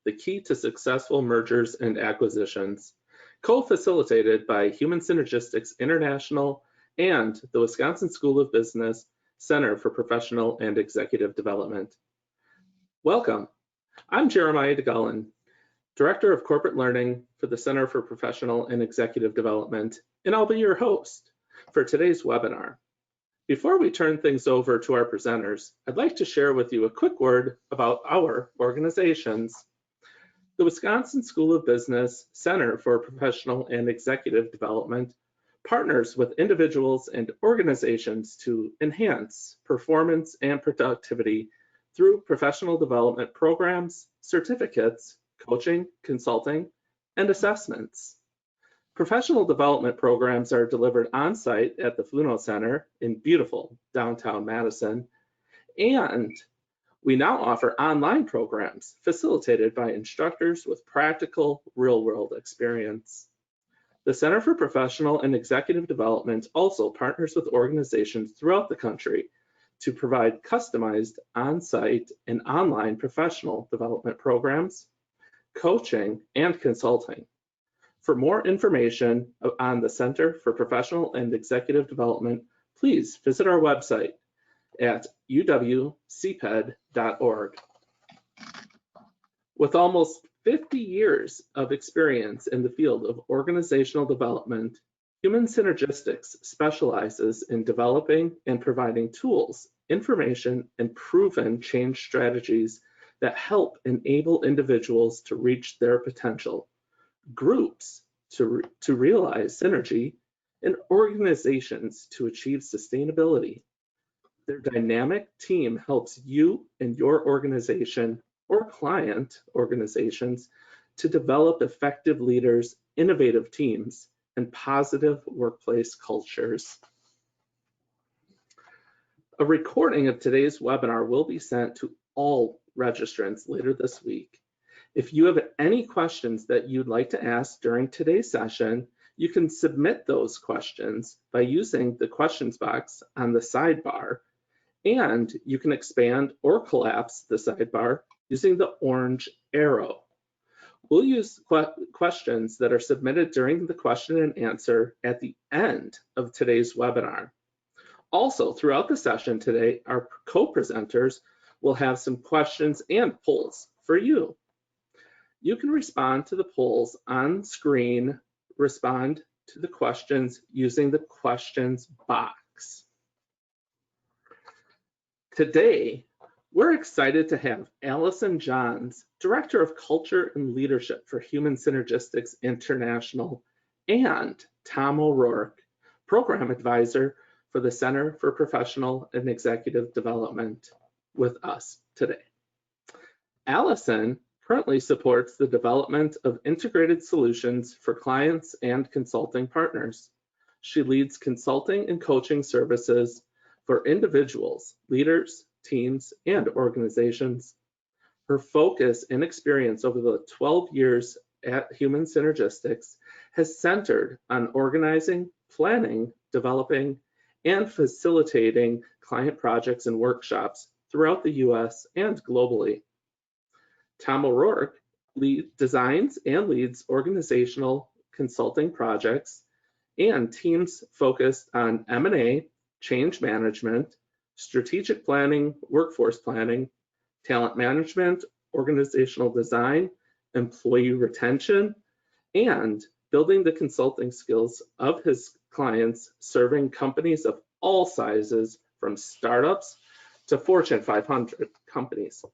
the key to successful mergers and acquisitions, co-facilitated by Human Synergistics International and the Wisconsin School of Business Center for Professional and Executive Development. Welcome. I'm Jeremiah DeGullen, Director of Corporate Learning for the Center for Professional and Executive Development, and I'll be your host for today's webinar. Before we turn things over to our presenters, I'd like to share with you a quick word about our organizations. The Wisconsin School of Business Center for Professional and Executive Development partners with individuals and organizations to enhance performance and productivity through professional development programs, certificates, coaching, consulting, and assessments. Professional development programs are delivered on-site at the Fluno Center in beautiful downtown Madison, and we now offer online programs facilitated by instructors with practical real-world experience. The Center for Professional and Executive Development also partners with organizations throughout the country to provide customized on-site and online professional development programs, coaching, and consulting. For more information on the Center for Professional and Executive Development, please visit our website at uwcped.org. With almost 50 years of experience in the field of organizational development, Human Synergistics specializes in developing and providing tools, information, and proven change strategies that help enable individuals to reach their potential, groups to realize synergy, and organizations to achieve sustainability. Their dynamic team helps you and your organization or client organizations to develop effective leaders, innovative teams, and positive workplace cultures. A recording of today's webinar will be sent to all registrants later this week. If you have any questions that you'd like to ask during today's session, you can submit those questions by using the questions box on the sidebar, and you can expand or collapse the sidebar using the orange arrow. We'll use questions that are submitted during the question and answer at the end of today's webinar. Also, throughout the session today, our co-presenters will have some questions and polls for you. You can respond to the polls on screen, respond to the questions using the questions box. Today, we're excited to have Alysun Johns, Director of Culture and Leadership for Human Synergistics International, and Tom O'Rourke, Program Advisor for the Center for Professional and Executive Development, with us today. Alysun currently supports the development of integrated solutions for clients and consulting partners. She leads consulting and coaching services for individuals, leaders, teams, and organizations. Her focus and experience over the 12 years at Human Synergistics has centered on organizing, planning, developing, and facilitating client projects and workshops throughout the US and globally. Tom O'Rourke designs and leads organizational consulting projects and teams focused on M&A, change management, strategic planning, workforce planning, talent management, organizational design, employee retention, and building the consulting skills of his clients, serving companies of all sizes from startups to Fortune 500 companies.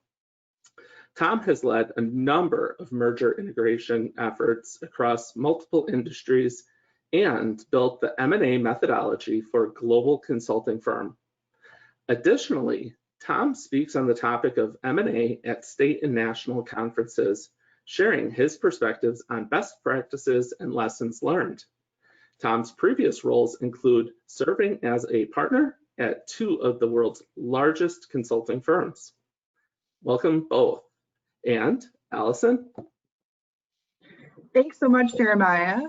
Tom has led a number of merger integration efforts across multiple industries and built the M&A methodology for a global consulting firm. Additionally, Tom speaks on the topic of M&A at state and national conferences, sharing his perspectives on best practices and lessons learned. Tom's previous roles include serving as a partner at 2 of the world's largest consulting firms. Welcome both. And Alysun? Thanks so much, Jeremiah.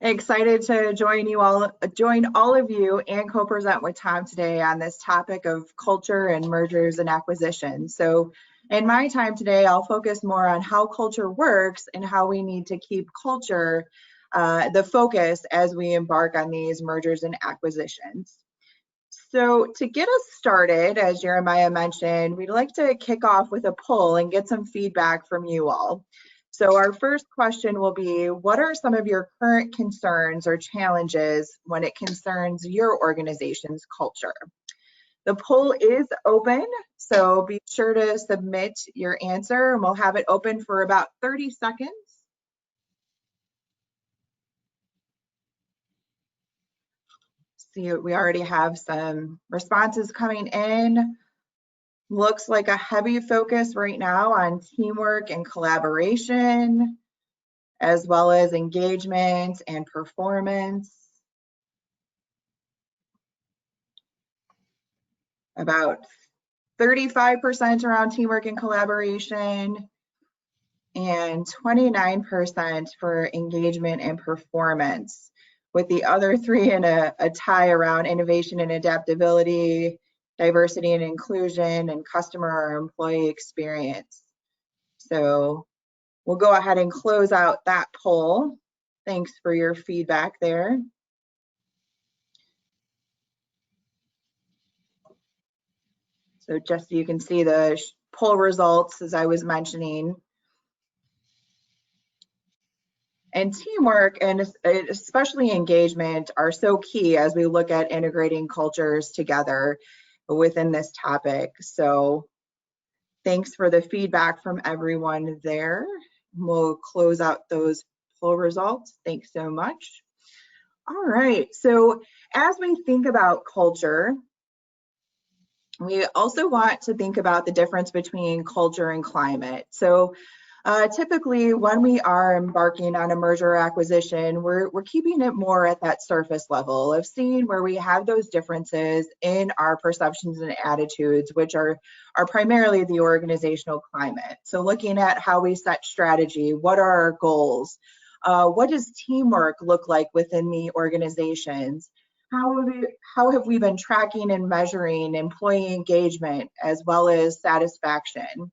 Excited to join all of you and co-present with Tom today on this topic of culture and mergers and acquisitions. So In my time today, I'll focus more on how culture works and how we need to keep culture the focus as we embark on these mergers and acquisitions. So to get us started, as Jeremiah mentioned, we'd like to kick off with a poll and get some feedback from you all. So our first question will be, what are some of your current concerns or challenges when it concerns your organization's culture? The poll is open, so be sure to submit your answer, and we'll have it open for about 30 seconds. See, we already have some responses coming in. Looks like a heavy focus right now on teamwork and collaboration, as well as engagement and performance. About 35% around teamwork and collaboration, and 29% for engagement and performance, with the other three in a tie around innovation and adaptability, diversity and inclusion, and customer or employee experience. So we'll go ahead and close out that poll. Thanks for your feedback there. So just so you can see the poll results, as I was mentioning. And teamwork and especially engagement are so key as we look at integrating cultures together within this topic. So thanks for the feedback from everyone there. We'll close out those poll results. Thanks so much. All right, so as we think about culture, we also want to think about the difference between culture and climate. So typically, when we are embarking on a merger or acquisition, we're keeping it more at that surface level of seeing where we have those differences in our perceptions and attitudes, which are primarily the organizational climate. So looking at how we set strategy, what are our goals? What does teamwork look like within the organizations? How have we been tracking and measuring employee engagement as well as satisfaction?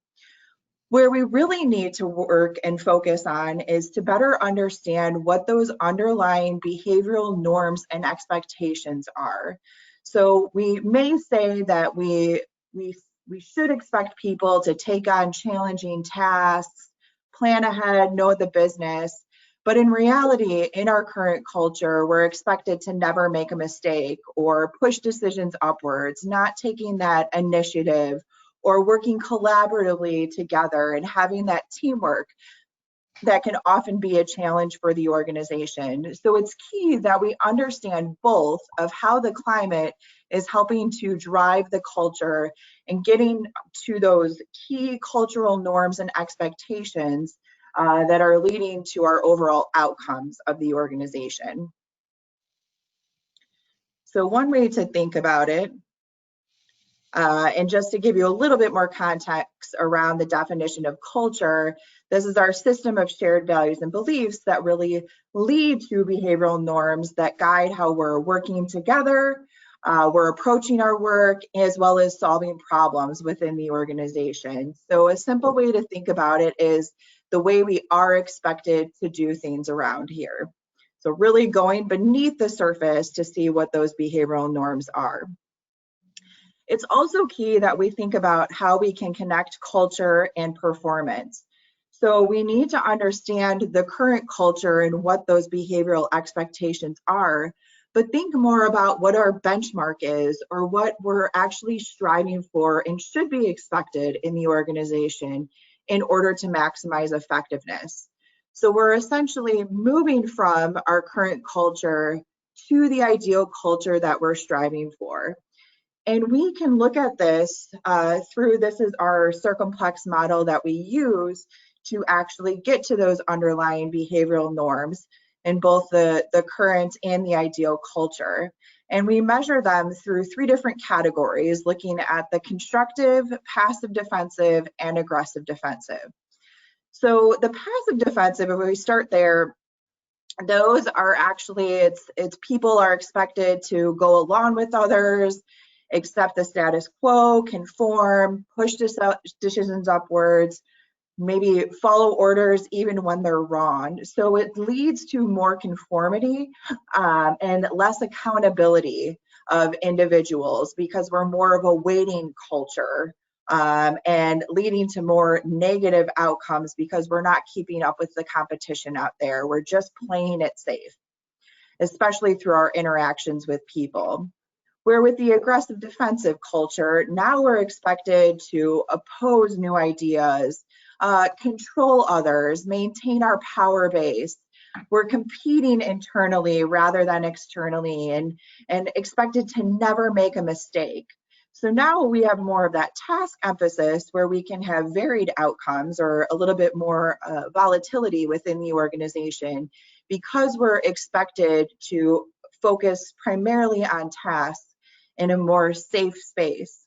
Where we really need to work and focus on is to better understand what those underlying behavioral norms and expectations are. So we may say that we should expect people to take on challenging tasks, plan ahead, know the business, but in reality, in our current culture, we're expected to never make a mistake or push decisions upwards, not taking that initiative or working collaboratively together and having that teamwork that can often be a challenge for the organization. So it's key that we understand both of how the climate is helping to drive the culture and getting to those key cultural norms and expectations that are leading to our overall outcomes of the organization. So one way to think about it, and just to give you a little bit more context around the definition of culture, this is our system of shared values and beliefs that really lead to behavioral norms that guide how we're working together, we're approaching our work, as well as solving problems within the organization. So a simple way to think about it is the way we are expected to do things around here. So really going beneath the surface to see what those behavioral norms are. It's also key that we think about how we can connect culture and performance. So we need to understand the current culture and what those behavioral expectations are, but think more about what our benchmark is or what we're actually striving for and should be expected in the organization in order to maximize effectiveness. So we're essentially moving from our current culture to the ideal culture that we're striving for. And we can look at this this is our Circumplex model that we use to actually get to those underlying behavioral norms in both the current and the ideal culture. And we measure them through 3 different categories, looking at the constructive, passive defensive, and aggressive defensive. So the passive defensive, if we start there, those are actually, it's people are expected to go along with others accept the status quo, conform, push decisions upwards, maybe follow orders even when they're wrong. So it leads to more conformity and less accountability of individuals, because we're more of a waiting culture, and leading to more negative outcomes because we're not keeping up with the competition out there. We're just playing it safe, especially through our interactions with people. Where with the aggressive defensive culture, now we're expected to oppose new ideas, control others, maintain our power base. We're competing internally rather than externally, and expected to never make a mistake. So now we have more of that task emphasis where we can have varied outcomes or a little bit more volatility within the organization, because we're expected to focus primarily on tasks in a more safe space.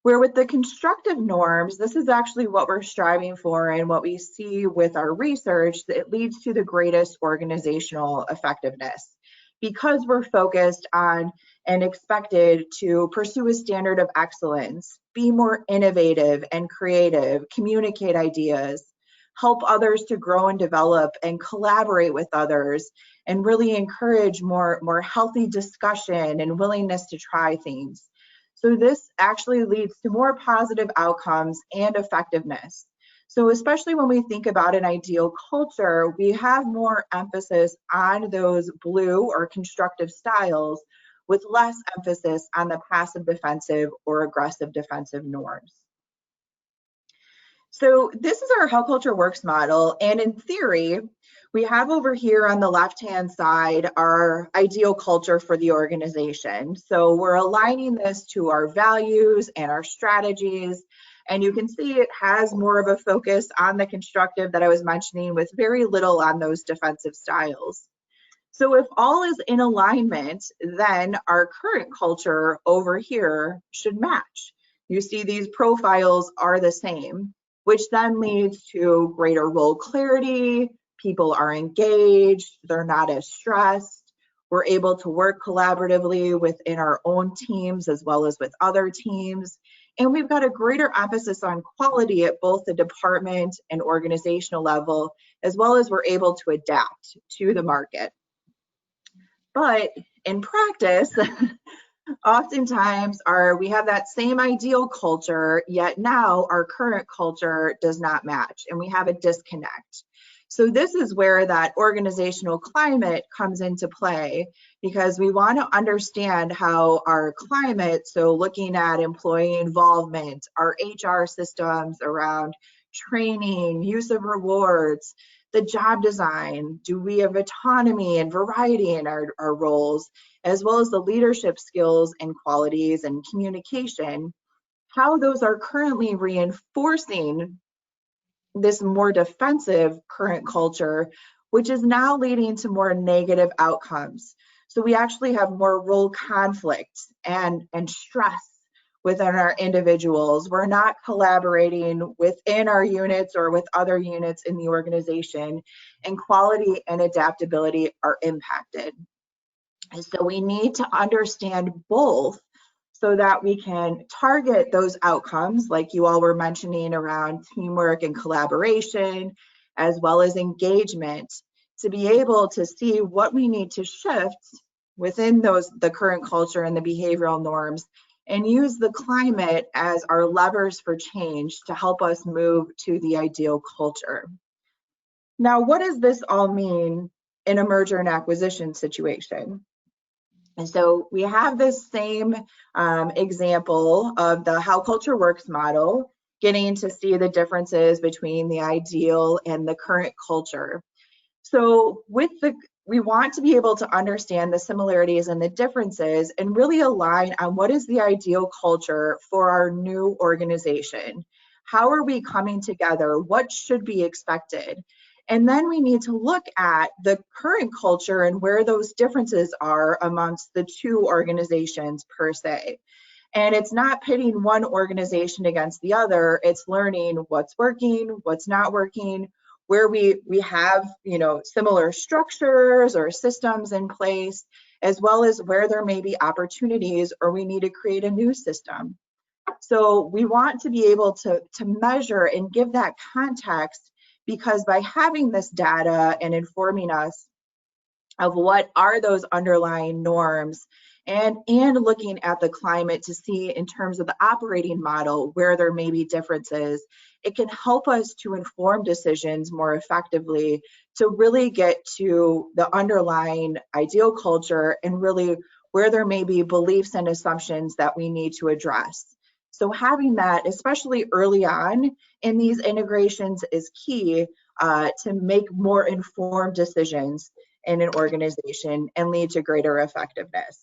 Where with the constructive norms, this is actually what we're striving for, and what we see with our research, that it leads to the greatest organizational effectiveness, because we're focused on and expected to pursue a standard of excellence, be more innovative and creative, communicate ideas, help others to grow and develop and collaborate with others, and really encourage more healthy discussion and willingness to try things. So this actually leads to more positive outcomes and effectiveness. So especially when we think about an ideal culture, we have more emphasis on those blue or constructive styles, with less emphasis on the passive defensive or aggressive defensive norms. So this is our How Culture Works model, and in theory, we have over here on the left-hand side our ideal culture for the organization. So we're aligning this to our values and our strategies, and you can see it has more of a focus on the constructive that I was mentioning, with very little on those defensive styles. So if all is in alignment, then our current culture over here should match. You see these profiles are the same, which then leads to greater role clarity. People are engaged, they're not as stressed. We're able to work collaboratively within our own teams as well as with other teams. And we've got a greater emphasis on quality at both the department and organizational level, as well as we're able to adapt to the market. But in practice, oftentimes we have that same ideal culture, yet now our current culture does not match, and we have a disconnect. So this is where that organizational climate comes into play, because we want to understand how our climate, so looking at employee involvement, our HR systems around training, use of rewards, the job design, do we have autonomy and variety in our roles, as well as the leadership skills and qualities and communication, how those are currently reinforcing this more defensive current culture, which is now leading to more negative outcomes. So we actually have more role conflict and stress within our individuals. We're not collaborating within our units or with other units in the organization, and quality and adaptability are impacted. And so we need to understand both, so that we can target those outcomes like you all were mentioning around teamwork and collaboration, as well as engagement, to be able to see what we need to shift within the current culture and the behavioral norms, and use the climate as our levers for change to help us move to the ideal culture. Now, what does this all mean in a merger and acquisition situation? And so we have this same example of the How Culture Works model, getting to see the differences between the ideal and the current culture. So we want to be able to understand the similarities and the differences, and really align on what is the ideal culture for our new organization. How are we coming together? What should be expected? And then we need to look at the current culture and where those differences are amongst the two organizations per se. And it's not pitting one organization against the other, it's learning what's working, what's not working, where we have, similar structures or systems in place, as well as where there may be opportunities or we need to create a new system. So we want to be able to measure and give that context, because by having this data and informing us of what are those underlying norms, and looking at the climate to see in terms of the operating model where there may be differences, it can help us to inform decisions more effectively to really get to the underlying ideal culture and really where there may be beliefs and assumptions that we need to address. So having that, especially early on in these integrations, is key to make more informed decisions in an organization and lead to greater effectiveness.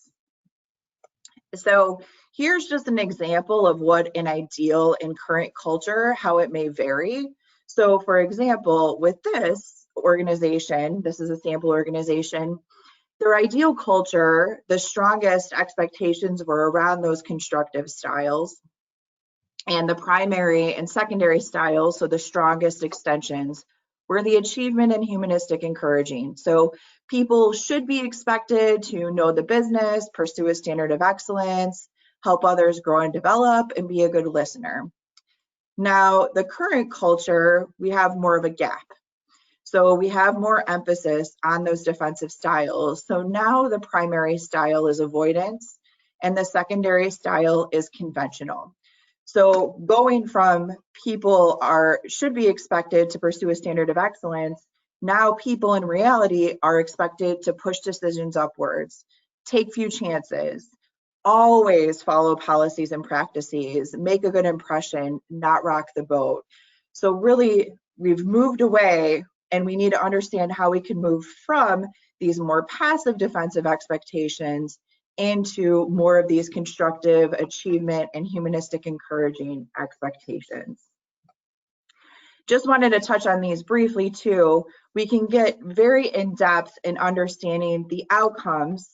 So here's just an example of what an ideal and current culture, how it may vary. So for example, with this organization, this is a sample organization, their ideal culture, the strongest expectations were around those constructive styles. And the primary and secondary styles, so the strongest extensions, were the achievement and humanistic encouraging. So people should be expected to know the business, pursue a standard of excellence, help others grow and develop, and be a good listener. Now, the current culture, we have more of a gap. So we have more emphasis on those defensive styles. So now the primary style is avoidance, and the secondary style is conventional. So going from people should be expected to pursue a standard of excellence, now people in reality are expected to push decisions upwards, take few chances, always follow policies and practices, make a good impression, not rock the boat. So really, we've moved away, and we need to understand how we can move from these more passive defensive expectations into more of these constructive achievement and humanistic encouraging expectations. Just wanted to touch on these briefly too. We can get very in-depth in understanding the outcomes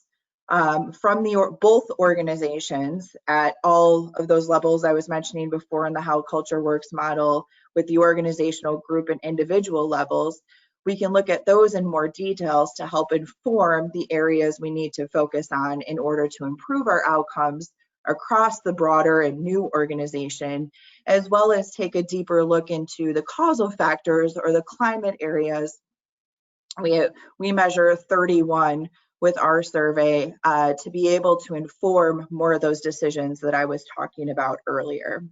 from both organizations at all of those levels I was mentioning before in the How Culture Works model, with the organizational, group, and individual levels. We can look at those in more details to help inform the areas we need to focus on in order to improve our outcomes across the broader and new organization, as well as take a deeper look into the causal factors or the climate areas. We measure 31 with our survey to be able to inform more of those decisions that I was talking about earlier.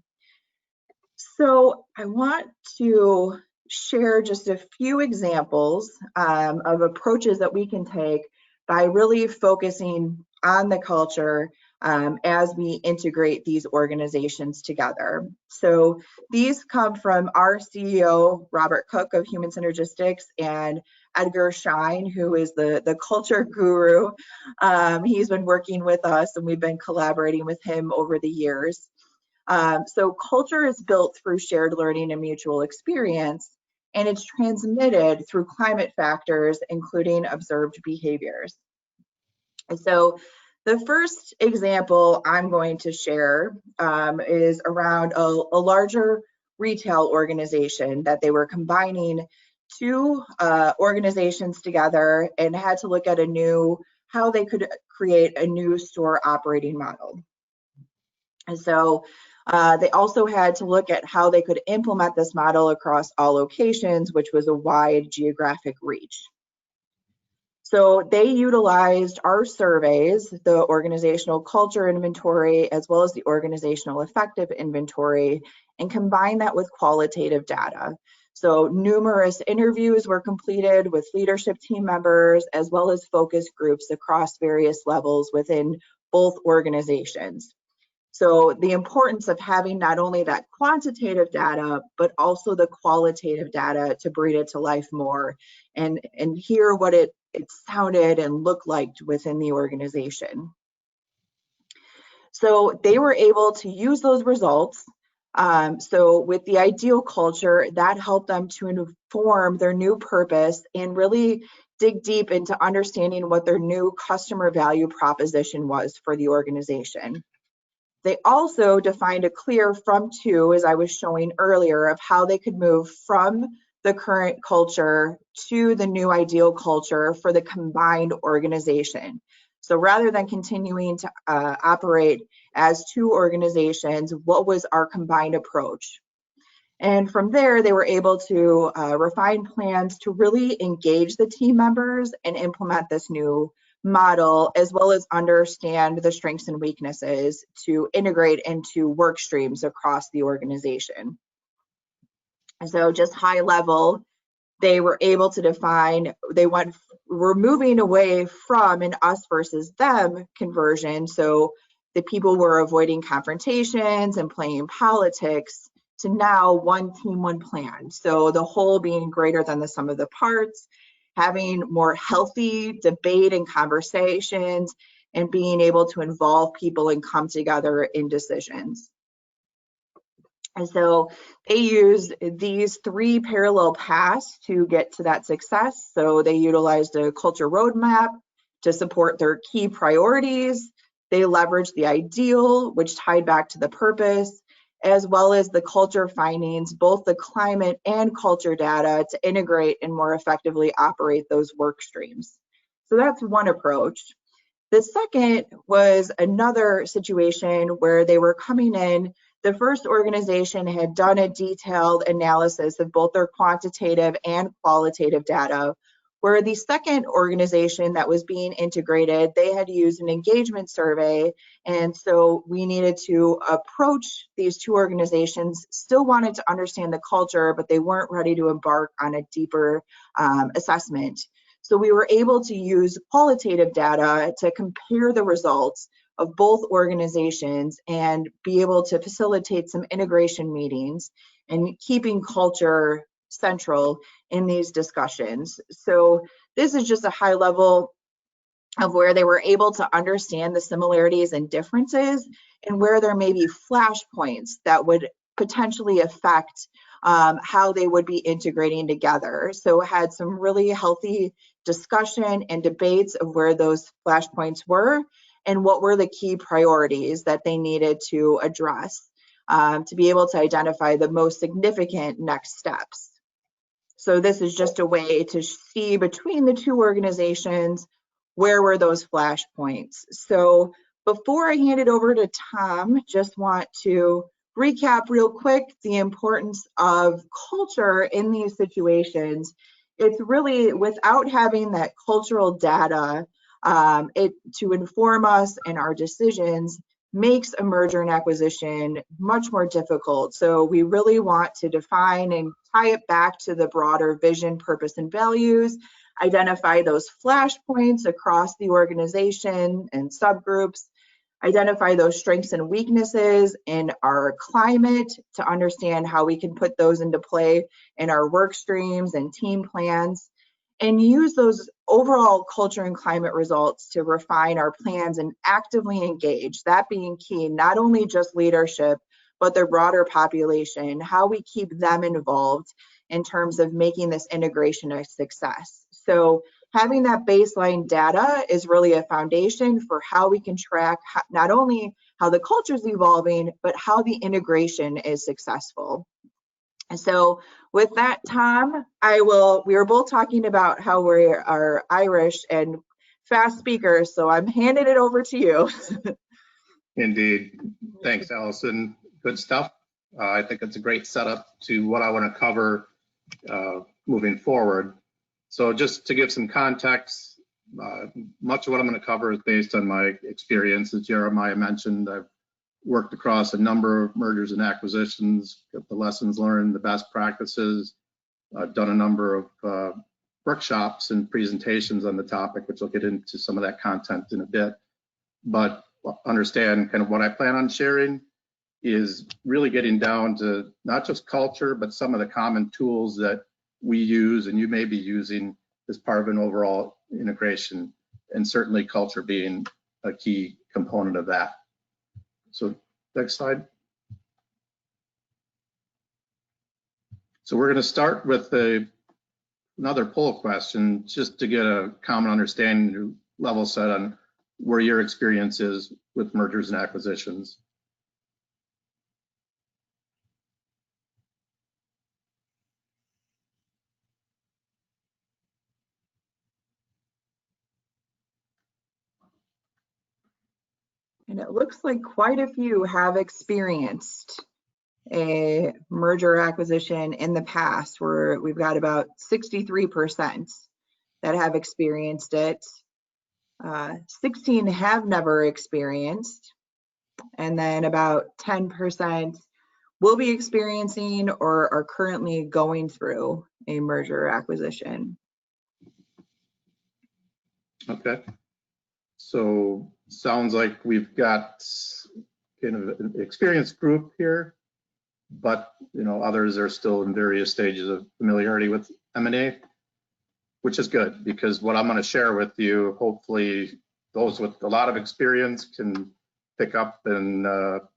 So I want to share just a few examples of approaches that we can take by really focusing on the culture as we integrate these organizations together. So these come from our CEO, Robert Cook of Human Synergistics, and Edgar Schein, who is the culture guru. He's been working with us, and we've been collaborating with him over the years. So culture is built through shared learning and mutual experience, and it's transmitted through climate factors, including observed behaviors. And so the first example I'm going to share is around a larger retail organization that they were combining two organizations together and had to look at how they could create a new store operating model. And so they also had to look at how they could implement this model across all locations, which was a wide geographic reach. So they utilized our surveys, the organizational culture inventory, as well as the organizational effective inventory, and combined that with qualitative data. So numerous interviews were completed with leadership team members, as well as focus groups across various levels within both organizations. So the importance of having not only that quantitative data, but also the qualitative data to bring it to life more and hear what it sounded and looked like within the organization. So they were able to use those results. So with the ideal culture, that helped them to inform their new purpose and really dig deep into understanding what their new customer value proposition was for the organization. They also defined a clear from to, as I was showing earlier, of how they could move from the current culture to the new ideal culture for the combined organization. So rather than continuing to operate as two organizations, what was our combined approach? And from there, they were able to refine plans to really engage the team members and implement this new model, as well as understand the strengths and weaknesses to integrate into work streams across the organization. And so just high level, they were able to define, we're moving away from an us versus them conversion. So the people were avoiding confrontations and playing politics to now one team, one plan. So the whole being greater than the sum of the parts, having more healthy debate and conversations, and being able to involve people and come together in decisions. And so they use these three parallel paths to get to that success. So they utilized a culture roadmap to support their key priorities. They leveraged the ideal, which tied back to the purpose, as well as the culture findings, both the climate and culture data, to integrate and more effectively operate those work streams. So that's one approach. The second was another situation where they were coming in. The first organization had done a detailed analysis of both their quantitative and qualitative data, where the second organization that was being integrated, they had used an engagement survey. And so we needed to approach these two organizations, still wanted to understand the culture, but they weren't ready to embark on a deeper assessment. So we were able to use qualitative data to compare the results of both organizations and be able to facilitate some integration meetings and keeping culture central in these discussions. So this is just a high level of where they were able to understand the similarities and differences, and where there may be flashpoints that would potentially affect how they would be integrating together. So had some really healthy discussion and debates of where those flashpoints were and what were the key priorities that they needed to address to be able to identify the most significant next steps. So this is just a way to see between the two organizations, where were those flashpoints. So before I hand it over to Tom, just want to recap real quick the importance of culture in these situations. It's really, without having that cultural data to inform us and our decisions, makes a merger and acquisition much more difficult. So we really want to define and tie it back to the broader vision, purpose, and values, identify those flashpoints across the organization and subgroups, identify those strengths and weaknesses in our climate to understand how we can put those into play in our work streams and team plans, and use those overall culture and climate results to refine our plans and actively engage, that being key, not only just leadership, but their broader population, how we keep them involved in terms of making this integration a success. So having that baseline data is really a foundation for how we can track not only how the culture is evolving, but how the integration is successful. And so with that, Tom, we were both talking about how we are Irish and fast speakers, so I'm handing it over to you. Indeed. Thanks, Alysun. Good stuff. I think it's a great setup to what I want to cover moving forward. So just to give some context, much of what I'm going to cover is based on my experience. As Jeremiah mentioned, I've worked across a number of mergers and acquisitions, got the lessons learned, the best practices. I've done a number of workshops and presentations on the topic, which I'll get into some of that content in a bit. But understand kind of what I plan on sharing is really getting down to not just culture, but some of the common tools that we use and you may be using as part of an overall integration, and certainly culture being a key component of that. So next slide. So we're going to start with another poll question just to get a common understanding, level set on where your experience is with mergers and acquisitions. And it looks like quite a few have experienced a merger acquisition in the past, where we've got about 63% that have experienced it. 16 have never experienced, and then about 10% will be experiencing or are currently going through a merger acquisition. Okay. So sounds like we've got kind of an experienced group here, but others are still in various stages of familiarity with M&A, which is good, because what I'm going to share with you, hopefully those with a lot of experience can pick up and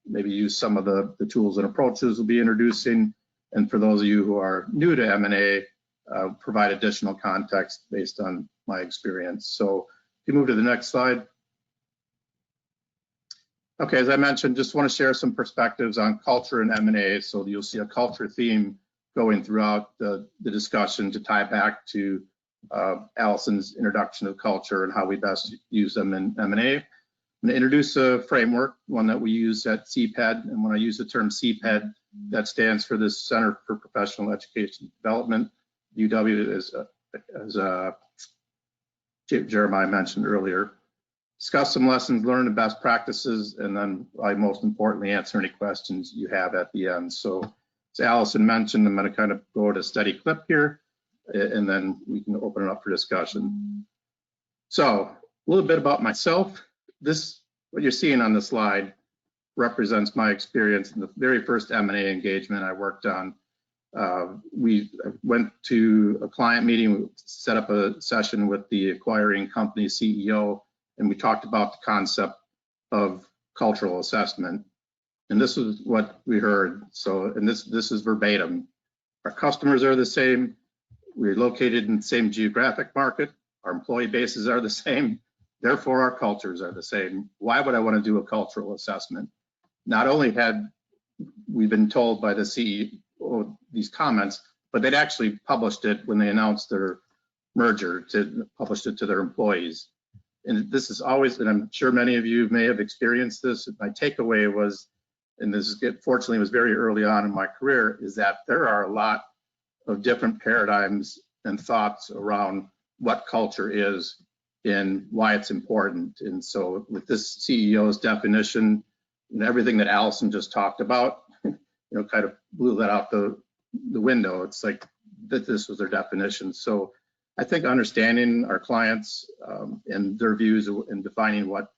maybe use some of the tools and approaches we'll be introducing. And for those of you who are new to M&A, provide additional context based on my experience. So if you move to the next slide. Okay, as I mentioned, just want to share some perspectives on culture and M&A. So you'll see a culture theme going throughout the discussion to tie back to Alyson's introduction of culture and how we best use them in M&A. I'm going to introduce a framework, one that we use at CPED. And when I use the term CPED, that stands for the Center for Professional Education and Development. UW, as Jeremiah mentioned earlier. Discuss some lessons learned and best practices, and then most importantly, answer any questions you have at the end. So as Alysun mentioned, I'm going to kind of go at a steady clip here, and then we can open it up for discussion. So a little bit about myself. What you're seeing on the slide represents my experience in the very first M&A engagement I worked on. We went to a client meeting, we set up a session with the acquiring company CEO, and we talked about the concept of cultural assessment. And this is what we heard. So, and this is verbatim. Our customers are the same. We're located in the same geographic market. Our employee bases are the same. Therefore, our cultures are the same. Why would I want to do a cultural assessment? Not only had we been told by the CEO these comments, but they'd actually published it when they announced their merger, published it to their employees. And this is always, and I'm sure many of you may have experienced this, my takeaway was, and this is, fortunately was very early on in my career, is that there are a lot of different paradigms and thoughts around what culture is and why it's important. And so with this CEO's definition and everything that Alysun just talked about, kind of blew that out the window. It's like that this was their definition. So I think understanding our clients and their views and defining what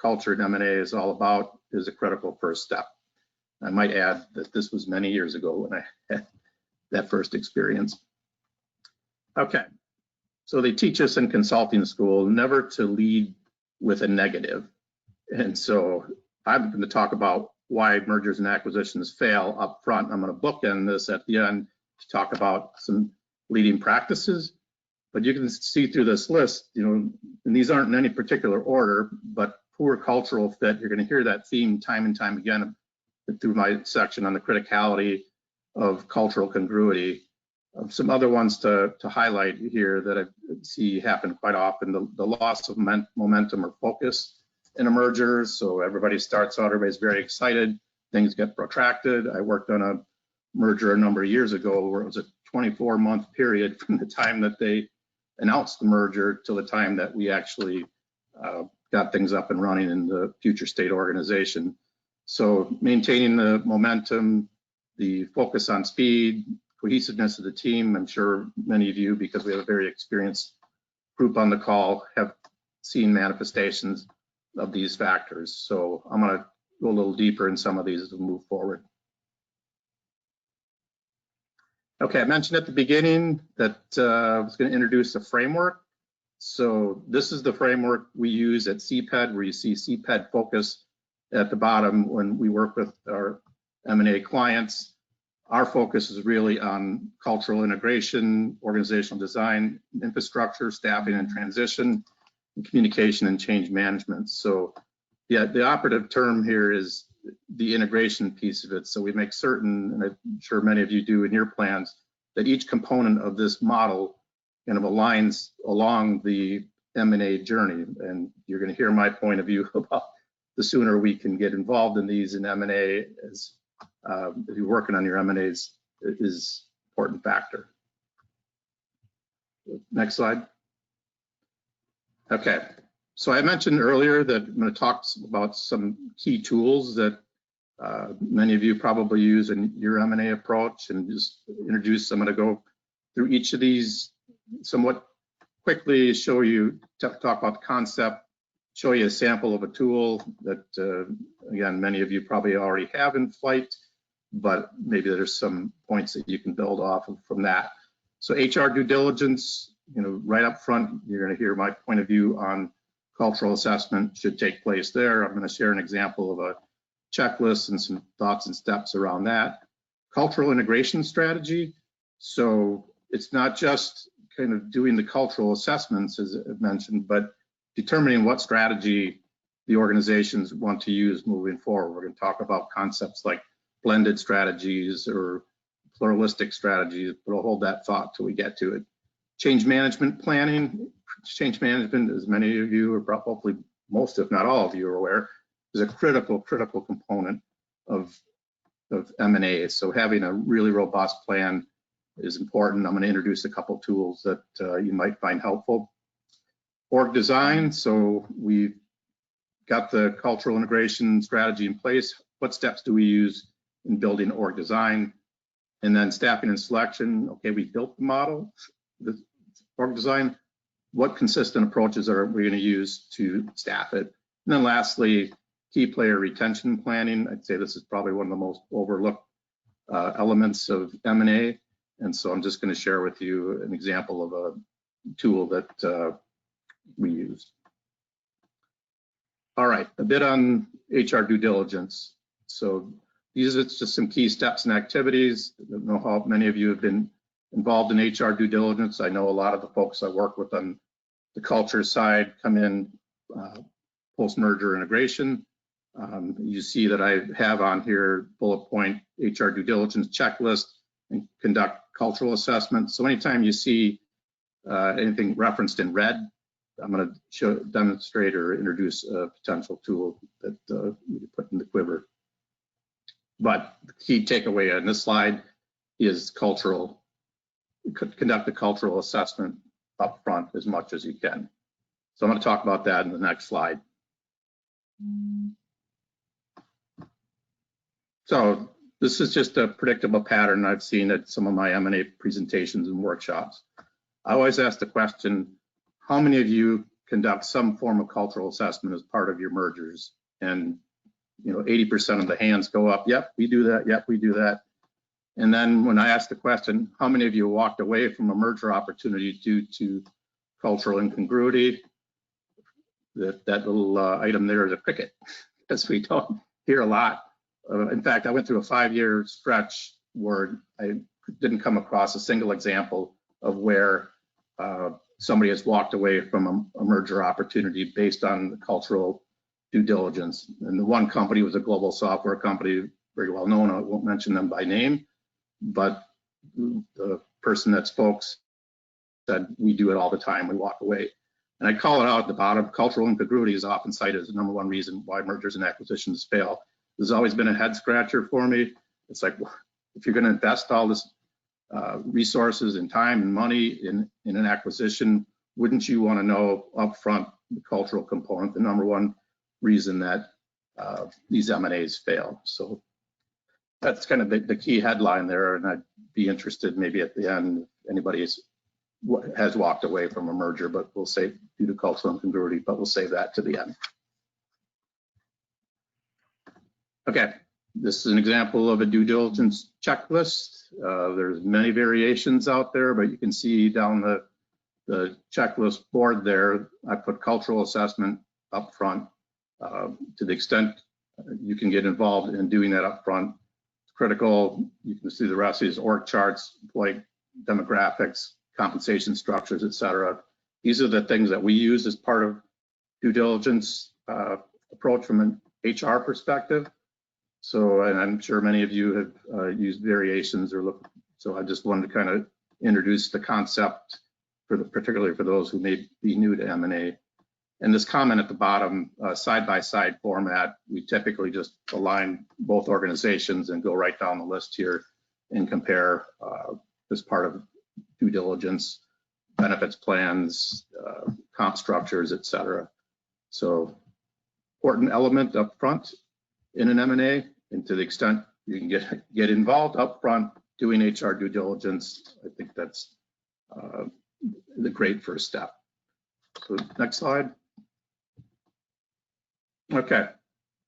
culture and M&A is all about is a critical first step. I might add that this was many years ago when I had that first experience. Okay, so they teach us in consulting school never to lead with a negative. And so I'm going to talk about why mergers and acquisitions fail up front. I'm going to bookend this at the end to talk about some leading practices, but you can see through this list, and these aren't in any particular order, but poor cultural fit, you're going to hear that theme time and time again through my section on the criticality of cultural congruity. Some other ones to highlight here that I see happen quite often, the loss of momentum or focus in a merger. So everybody starts out, everybody's very excited, things get protracted. I worked on a merger a number of years ago where it was a 24-month period from the time that they announced the merger till the time that we actually got things up and running in the future state organization. So maintaining the momentum, the focus on speed, cohesiveness of the team. I'm sure many of you, because we have a very experienced group on the call, have seen manifestations of these factors. So I'm going to go a little deeper in some of these as we move forward. Okay, I mentioned at the beginning that I was going to introduce a framework. So this is the framework we use at CPED, where you see CPED focus at the bottom when we work with our M&A clients. Our focus is really on cultural integration, organizational design, infrastructure, staffing and transition, and communication and change management. So yeah, the operative term here is the integration piece of it. So we make certain, and I'm sure many of you do in your plans, that each component of this model kind of aligns along the M&A journey. And you're going to hear my point of view about the sooner we can get involved in these in M&A as if you're working on your M&As is an important factor. Next slide. Okay, so I mentioned earlier that I'm going to talk about some key tools that many of you probably use in your M&A approach, and just introduce. I'm going to go through each of these somewhat quickly, show you, talk about the concept, show you a sample of a tool that, again, many of you probably already have in flight, but maybe there's some points that you can build off of from that. So HR due diligence, right up front, you're going to hear my point of view on cultural assessment should take place there. I'm going to share an example of a checklist and some thoughts and steps around that. Cultural integration strategy. So it's not just kind of doing the cultural assessments, as I mentioned, but determining what strategy the organizations want to use moving forward. We're going to talk about concepts like blended strategies or pluralistic strategies, but I'll hold that thought till we get to it. Change management planning. Change management, as many of you, or hopefully most, if not all of you, are aware, is a critical component of M&A. So having a really robust plan is important. I'm going to introduce a couple tools that you might find helpful. Org design. So we've got the cultural integration strategy in place. What steps do we use in building org design? And then staffing and selection. Okay, we built the model, the org design. What consistent approaches are we going to use to staff it? And then lastly, key player retention planning. I'd say this is probably one of the most overlooked elements of M&A. And so I'm just going to share with you an example of a tool that we use. All right, a bit on HR due diligence. So these are just some key steps and activities. I don't know how many of you have been involved in HR due diligence. I know a lot of the folks I work with on the culture side come in post-merger integration. You see that I have on here bullet point HR due diligence checklist and conduct cultural assessment. So anytime you see anything referenced in red, I'm going to demonstrate or introduce a potential tool that you put in the quiver. But the key takeaway on this slide is conduct a cultural assessment up front as much as you can. So I'm going to talk about that in the next slide. So this is just a predictable pattern I've seen at some of my M&A presentations and workshops. I always ask the question, how many of you conduct some form of cultural assessment as part of your mergers? And 80% of the hands go up, yep, we do that, yep, we do that. And then when I ask the question, how many of you walked away from a merger opportunity due to cultural incongruity? That little item there is a cricket, because we don't hear a lot. In fact, I went through a 5-year stretch where I didn't come across a single example of where somebody has walked away from a merger opportunity based on the cultural due diligence. And the one company was a global software company, very well known. I won't mention them by name, but the person that spoke said, we do it all the time, we walk away. And I call it out at the bottom. Cultural incongruity is often cited as the #1 reason why mergers and acquisitions fail. This has always been a head scratcher for me. It's like, if you're going to invest all this resources and time and money in an acquisition, wouldn't you want to know upfront the cultural component, the #1 reason that these M&As fail? So that's kind of the key headline there, and I'd be interested maybe at the end if anybody has walked away from a merger, but we'll say due to cultural incongruity, but we'll save that to the end. Okay, this is an example of a due diligence checklist. There's many variations out there, but you can see down the checklist board there, I put cultural assessment up front. To the extent you can get involved in doing that up front, it's critical. You can see the rest of these org charts, like demographics, compensation structures, et cetera. These are the things that we use as part of due diligence approach from an HR perspective. So, and I'm sure many of you have used variations or look. So I just wanted to kind of introduce the concept particularly for those who may be new to M&A. And this comment at the bottom, side-by-side format, we typically just align both organizations and go right down the list here and compare as part of due diligence, benefits plans, comp structures, et cetera. So important element up front in an M&A, and to the extent you can get involved up front doing HR due diligence, I think that's the great first step. So next slide. Okay,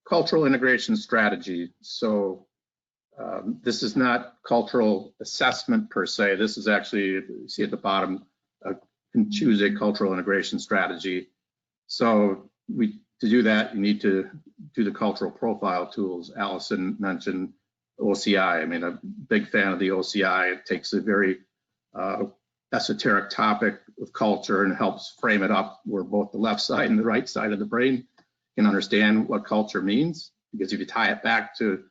cultural integration strategy. So this is not cultural assessment per se. This is actually, you see at the bottom, you can choose a cultural integration strategy. So to do that, you need to do the cultural profile tools. Alysun mentioned OCI. I mean, a big fan of the OCI. It takes a very esoteric topic of culture and helps frame it up where both the left side and the right side of the brain can understand what culture means. Because if you tie it back to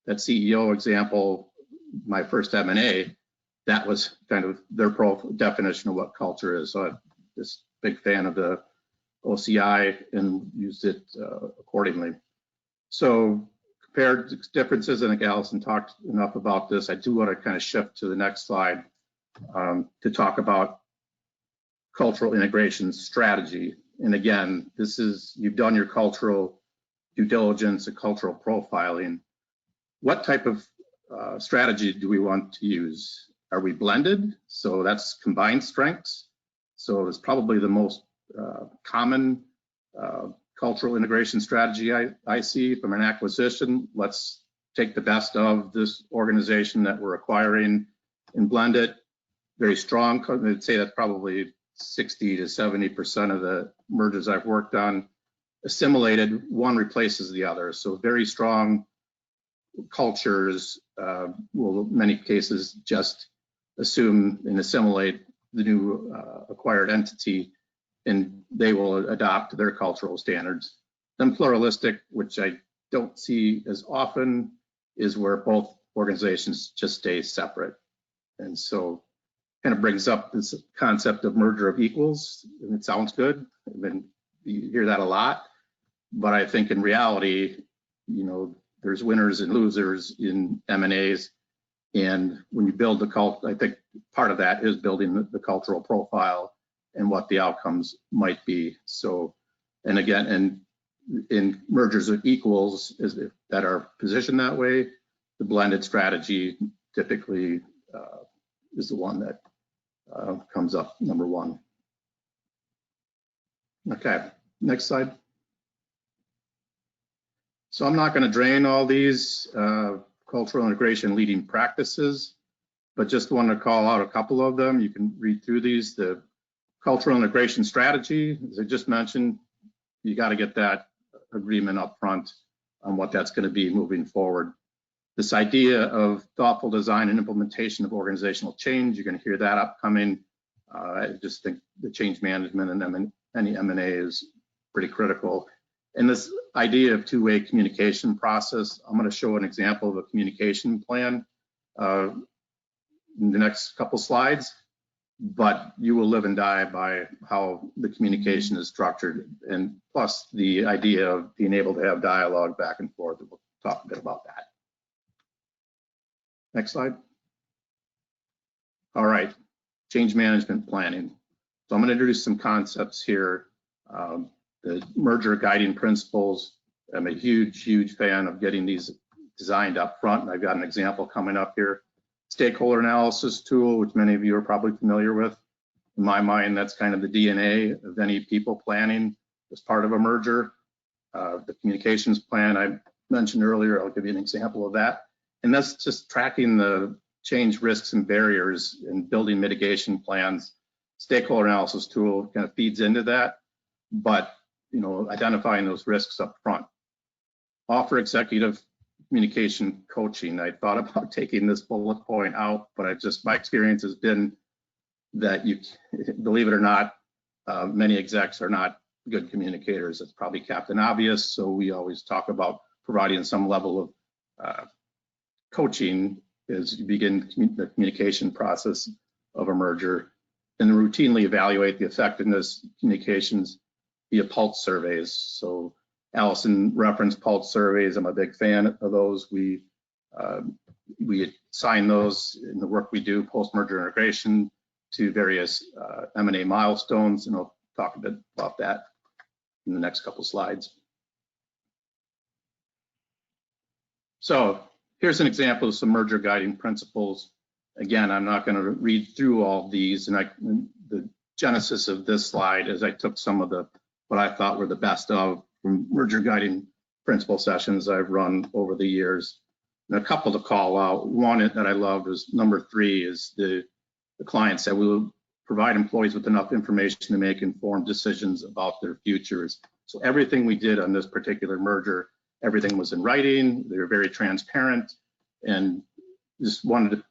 that CEO example, my first M&A, that was kind of their definition of what culture is. So I'm just big fan of the OCI and used it accordingly. So compared differences, I think Alysun talked enough about this. I do want to kind of shift to the next slide to talk about cultural integration strategy. And again, this is, you've done your cultural due diligence and cultural profiling. What type of strategy do we want to use? Are we blended? So that's combined strengths. So it's probably the most common cultural integration strategy I see from an acquisition. Let's take the best of this organization that we're acquiring and blend it. Very strong. I'd say that's probably 60 to 70% of the mergers I've worked on. Assimilated, one replaces the other. So very strong cultures will in many cases just assume and assimilate the new acquired entity, and they will adopt their cultural standards. Then pluralistic, which I don't see as often, is where both organizations just stay separate. And so kind of brings up this concept of merger of equals, and it sounds good. I mean, you hear that a lot, but I think in reality, you know, there's winners and losers in M&As, and when you build the culture, I think part of that is building the cultural profile and what the outcomes might be. So, and again, and in mergers of equals that are positioned that way, the blended strategy typically is the one that comes up number one. Okay, next slide. So I'm not going to drain all these cultural integration leading practices, but just want to call out a couple of them. You can read through these. The cultural integration strategy, as I just mentioned, you got to get that agreement up front on what that's going to be moving forward. This idea of thoughtful design and implementation of organizational change, you're going to hear that upcoming. I just think the change management and any M&A is pretty critical. And this idea of two-way communication process, I'm going to show an example of a communication plan in the next couple slides, but you will live and die by how the communication is structured, and plus the idea of being able to have dialogue back and forth. We'll talk a bit about that. Next slide. All right, change management planning. So I'm going to introduce some concepts here. The merger guiding principles. I'm a huge fan of getting these designed up front, and I've got an example coming up here. Stakeholder analysis tool, which many of you are probably familiar with. In my mind, that's kind of the DNA of any people planning as part of a merger. The communications plan I mentioned earlier, I'll give you an example of that. And that's just tracking the change risks and barriers and building mitigation plans. Stakeholder analysis tool kind of feeds into that, but you know, identifying those risks up front. Offer executive communication coaching. I thought about taking this bullet point out, but my experience has been that you, believe it or not, many execs are not good communicators. It's probably Captain Obvious, so we always talk about providing some level of coaching as you begin the communication process of a merger, and routinely evaluate the effectiveness of communications via pulse surveys. So Alysun referenced pulse surveys. I'm a big fan of those. We assign those in the work we do post-merger integration to various M&A milestones, and I'll talk a bit about that in the next couple slides. So here's an example of some merger guiding principles. Again, I'm not going to read through all of these, and the genesis of this slide is I took some of what I thought were the best of from merger guiding principle sessions I've run over the years. And a couple to call out. One that I loved was number 3 is the client said we will provide employees with enough information to make informed decisions about their futures. So everything we did on this particular merger, everything was in writing. They were very transparent and just wanted to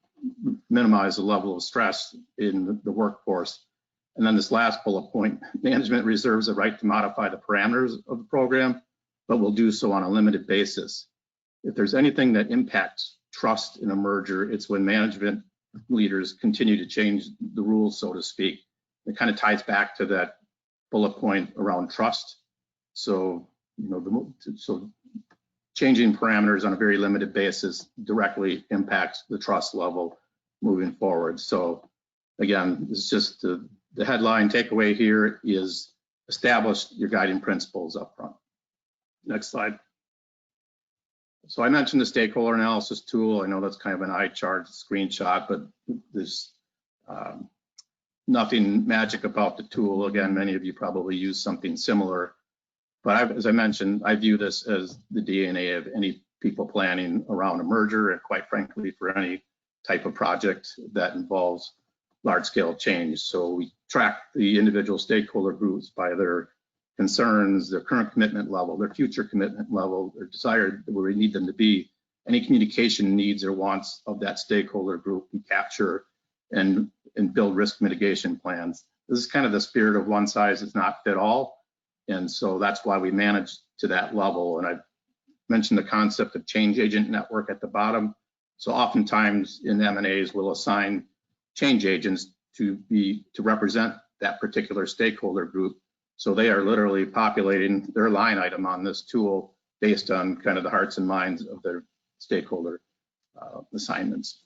minimize the level of stress in the workforce. And then this last bullet point, management reserves the right to modify the parameters of the program, but will do so on a limited basis. If there's anything that impacts trust in a merger, it's when management leaders continue to change the rules, so to speak. It kind of ties back to that bullet point around trust. So, so changing parameters on a very limited basis directly impacts the trust level moving forward. So again, it's just the headline takeaway here is establish your guiding principles up front. Next slide. So I mentioned the stakeholder analysis tool. I know that's kind of an eye chart screenshot, but there's nothing magic about the tool. Again, many of you probably use something similar, but as I mentioned, I view this as the DNA of any people planning around a merger, and quite frankly, for any type of project that involves large-scale change. So we track the individual stakeholder groups by their concerns, their current commitment level, their future commitment level, their desire where we need them to be. Any communication needs or wants of that stakeholder group we capture and build risk mitigation plans. This is kind of the spirit of one size does not fit all. And so that's why we manage to that level. And I mentioned the concept of change agent network at the bottom. So oftentimes in M&As, we'll assign change agents to represent that particular stakeholder group. So they are literally populating their line item on this tool based on kind of the hearts and minds of their stakeholder assignments.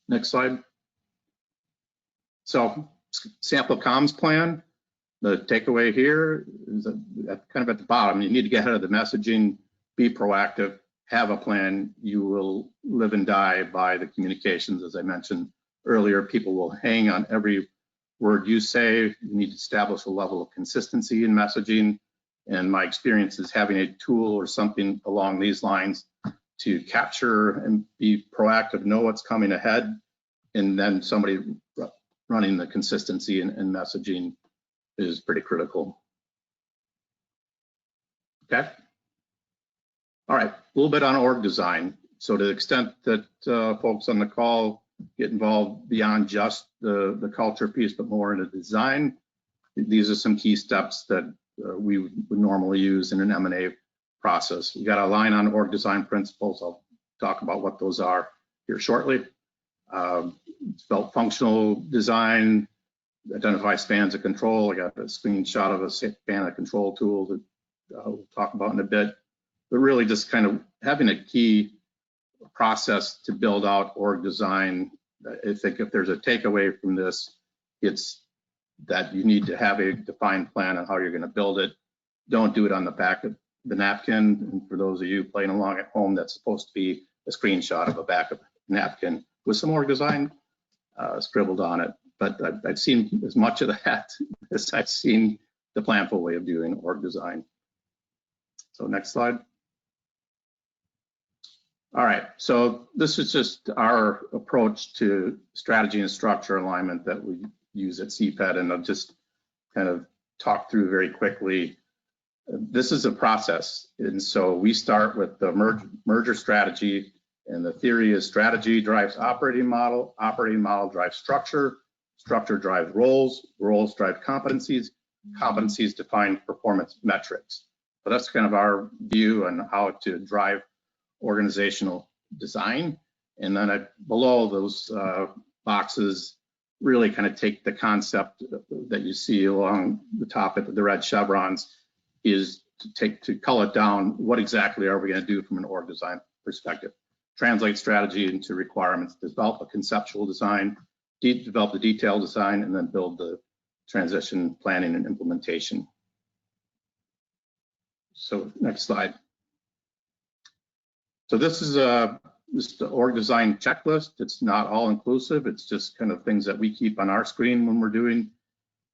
Next slide. So sample comms plan. The takeaway here is kind of at the bottom. You need to get ahead of the messaging, be proactive, have a plan. You will live and die by the communications. As I mentioned earlier, people will hang on every word you say. You need to establish a level of consistency in messaging. And my experience is having a tool or something along these lines to capture and be proactive, know what's coming ahead, and then somebody running the consistency and messaging is pretty critical. Okay. All right, a little bit on org design. So to the extent that folks on the call get involved beyond just the culture piece, but more into design, these are some key steps that we would normally use in an M&A process. We got a line on org design principles. I'll talk about what those are here shortly. Felt functional design, identify spans of control. I got a screenshot of a span of control tool that we'll talk about in a bit. But really just kind of having a key process to build out org design. I think if there's a takeaway from this, it's that you need to have a defined plan on how you're going to build it. Don't do it on the back of the napkin. And for those of you playing along at home, that's supposed to be a screenshot of a backup napkin with some org design scribbled on it. But I've seen as much of that as I've seen the planful way of doing org design. So next slide. All right, so this is just our approach to strategy and structure alignment that we use at CPED, and I'll just kind of talk through very quickly. This is a process, and so we start with the merger strategy, and the theory is strategy drives operating model drives structure, structure drives roles drive competencies, competencies define performance metrics. So that's kind of our view on how to drive organizational design. And then below those boxes, really kind of take the concept that you see along the top of the red chevrons, is to cull it down. What exactly are we going to do from an org design perspective? Translate strategy into requirements, develop a conceptual design, develop the detailed design, and then build the transition planning and implementation. So next slide. So this is the org design checklist. It's not all inclusive. It's just kind of things that we keep on our screen when we're doing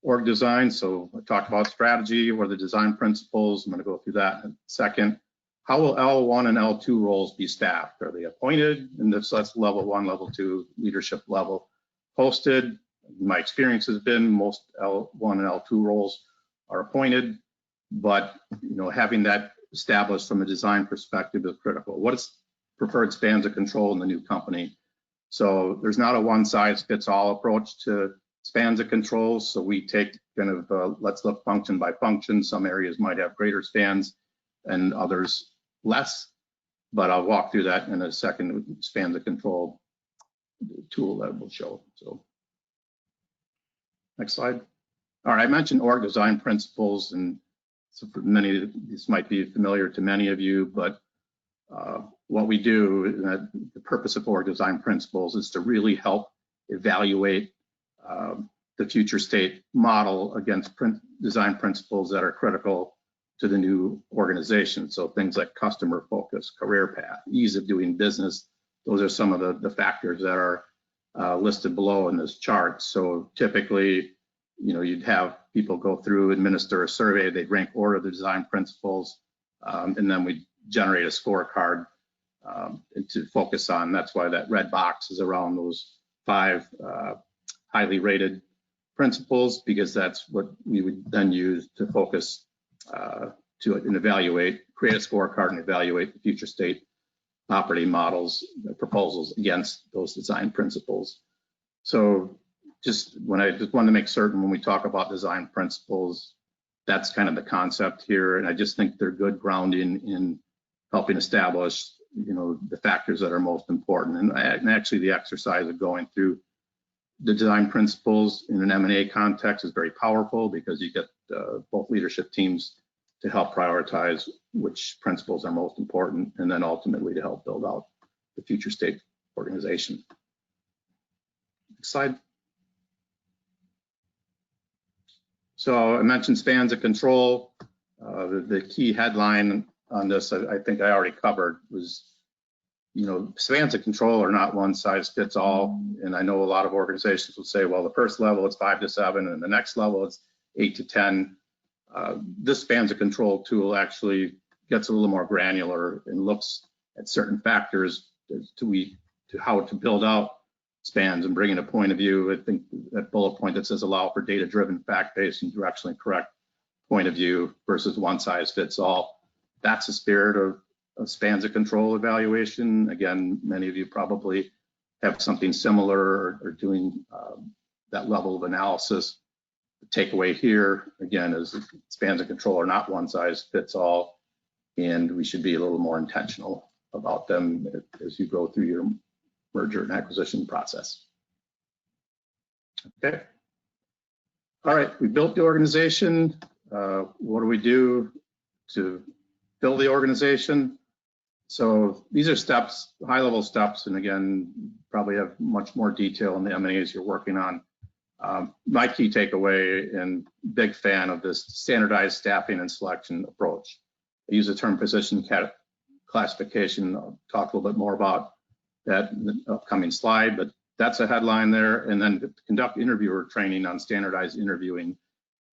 org design. So I talked about strategy, what are the design principles. I'm going to go through that in a second. How will L1 and L2 roles be staffed? Are they appointed? And that's level 1, level 2, leadership level. Posted. My experience has been most L1 and L2 roles are appointed, but having that established from a design perspective is critical. What is preferred spans of control in the new company? So there's not a one-size-fits-all approach to spans of control. So we take kind of let's look function by function. Some areas might have greater spans and others less, but I'll walk through that in a second. Spans of control tool that will show. So next slide. All right, I mentioned org design principles, and so for many, this might be familiar to many of you, but what we do, the purpose of org design principles is to really help evaluate the future state model against design principles that are critical to the new organization. So things like customer focus, career path, ease of doing business. Those are some of the factors that are listed below in this chart. So typically, you'd have people go through, administer a survey, they'd rank order the design principles, and then we generate a scorecard to focus on. That's why that red box is around those 5 highly rated principles, because that's what we would then use to focus and evaluate, create a scorecard and evaluate the future state operating models, proposals against those design principles. So I just wanted to make certain when we talk about design principles, that's kind of the concept here. And I just think they're good grounding in helping establish, the factors that are most important. And actually the exercise of going through the design principles in an M&A context is very powerful, because you get both leadership teams to help prioritize which principles are most important, and then ultimately to help build out the future state organization. Next slide. So I mentioned spans of control. The key headline on this, I think I already covered, was, spans of control are not one size fits all. And I know a lot of organizations will say, well, the first level it's 5 to 7, and the next level it's 8 to 10. This spans of control tool actually gets a little more granular and looks at certain factors to how to build out spans and bring in a point of view. I think that bullet point that says allow for data-driven, fact-based, and directionally correct point of view versus one size fits all. That's the spirit of spans of control evaluation. Again, many of you probably have something similar or are doing that level of analysis. The takeaway here, again, is spans of control are not one size fits all, and we should be a little more intentional about them as you go through your merger and acquisition process. Okay. All right, we built the organization. What do we do to build the organization? So these are steps, high-level steps, and again, probably have much more detail in the M&As you're working on. My key takeaway, and big fan of this standardized staffing and selection approach. I use the term position classification. I'll talk a little bit more about that in the upcoming slide, but that's a headline there. And then conduct interviewer training on standardized interviewing.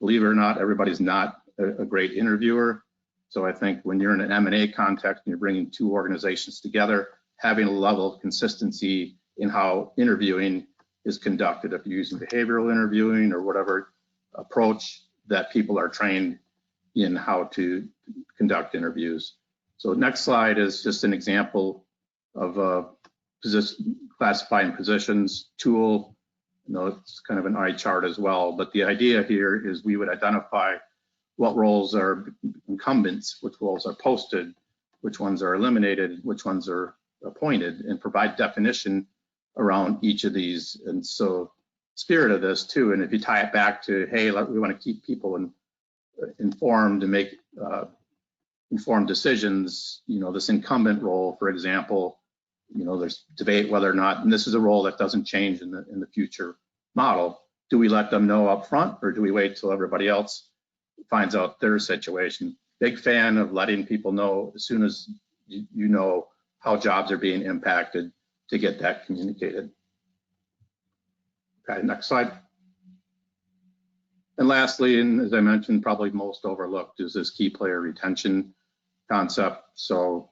Believe it or not, everybody's not a great interviewer. So I think when you're in an M&A context and you're bringing 2 organizations together, having a level of consistency in how interviewing is conducted, if you're using behavioral interviewing or whatever approach, that people are trained in how to conduct interviews. So next slide is just an example of a classifying positions tool. It's kind of an eye chart as well, but the idea here is we would identify what roles are incumbents, which roles are posted, which ones are eliminated, which ones are appointed, and provide definition around each of these. And so spirit of this too. And if you tie it back to, hey, we want to keep people informed and make informed decisions, you know, this incumbent role, for example, you know, there's debate whether or not, and this is a role that doesn't change in the future model. Do we let them know up front, or do we wait till everybody else finds out their situation? Big fan of letting people know as soon as you know how jobs are being impacted, to get that communicated. Okay, next slide. And lastly, and as I mentioned, probably most overlooked, is this key player retention concept. So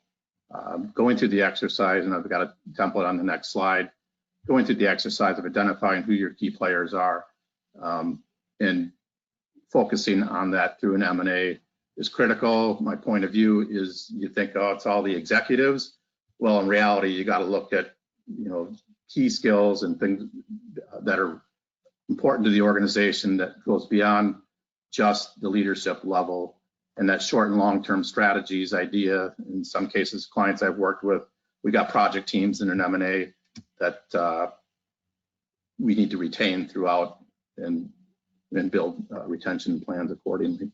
going through the exercise, and I've got a template on the next slide, going through the exercise of identifying who your key players are, and focusing on that through an M&A is critical. My point of view is, you think, oh, it's all the executives. Well, in reality, you got to look at, you know, key skills and things that are important to the organization that goes beyond just the leadership level, and that short and long-term strategies idea. In some cases, clients I've worked with, we got project teams in an M&A that we need to retain throughout, and build retention plans accordingly.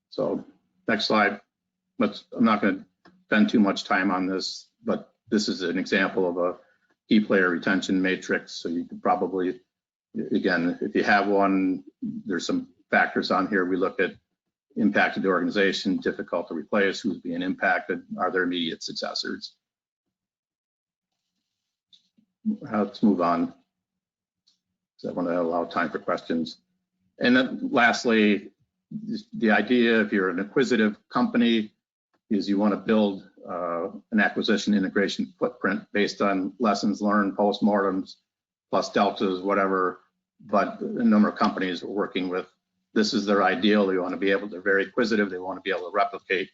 So next slide. I'm not going to spend too much time on this, but this is an example of a key player retention matrix. So you could probably, again, if you have one, there's some factors on here. We look at impact of the organization, difficult to replace, who's being impacted, are there immediate successors. Let's move on, because I want to allow time for questions. And then lastly, the idea, if you're an acquisitive company, is you want to build an acquisition integration footprint based on lessons learned, postmortems, plus deltas, whatever. But a number of companies we're working with, this is their ideal. They want to be able, they're very acquisitive. They want to be able to replicate